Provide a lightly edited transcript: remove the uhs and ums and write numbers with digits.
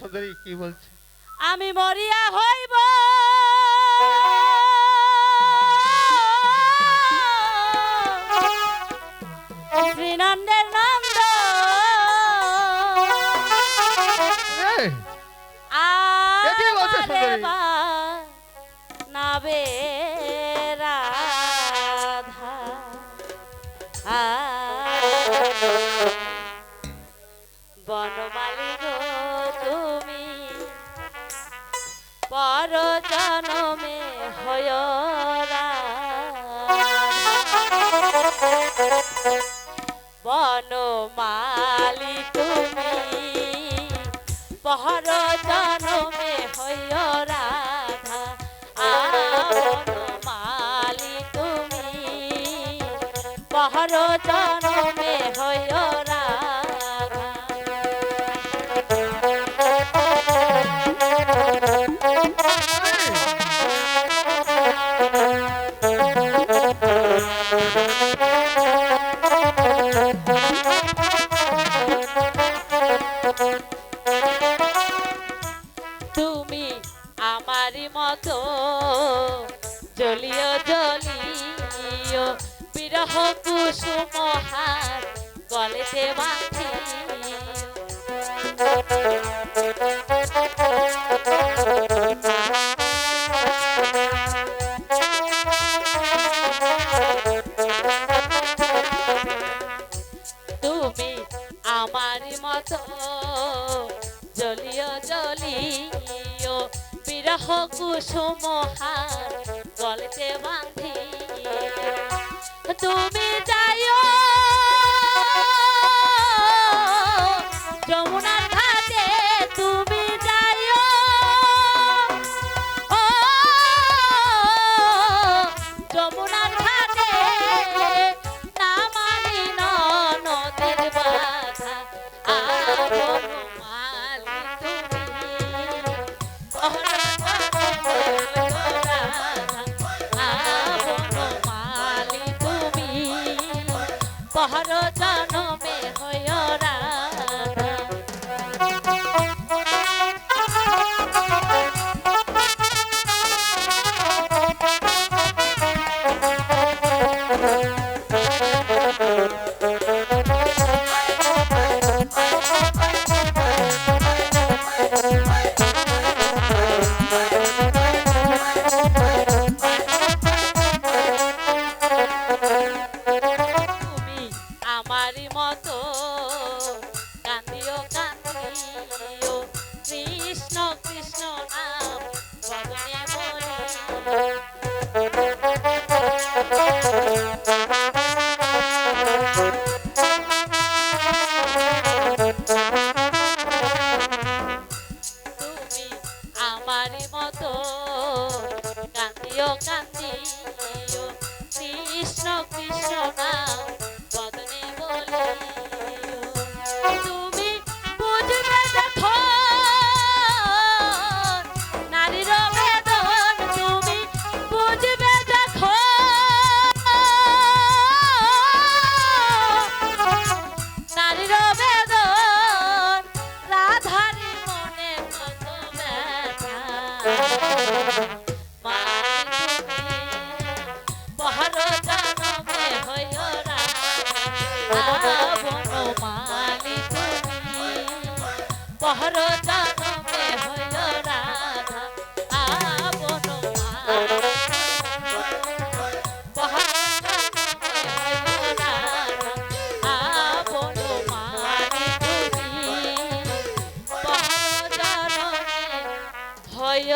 সুন্দরী কি বলছে? আমি মরিয়া হইব শ্রীনন্দের নন্দ নাবে রাধা বনমালী গো তুমি পর জনমে হয় বনমালী তুমি পর জনমে হয় রাধা বনমালী তুমি পর জনমে হয় রাধা তুমি আমারি মতো জলিও জলিও বিরহ কুসুম হাত গলেতে বাঁধি তুমি আমারি মতো জলিও জলিও বিরহ কুসুম হাত গলেতে বাঁধি তুমি যাইও যমুনার ঘাটে তুমি যাইও ও যমুনার ঘাটে না মানি নদীর বাধা পহর জনমে হয় রাধা আমারি মতো কান্দিও কান্দিও কৃষ্ণ কৃষ্ণ নাম বদনে বলি তুমি আমারি মতো কান্দিও কান্দিও কৃষ্ণ কৃষ্ণ নাম বদনে বলি তুমি বুঝবে দেখো নারীর বেদন তুমি বুঝবে দেখো নারীর বেদন রাধারি মনে কত ব্যথা পহর জনমে হয় বনমালী তুমি পহর জনমে হয় রাধা বনমালী পহর জনমে হয় রাধা বনমালী তুমি পহর জনমে হয়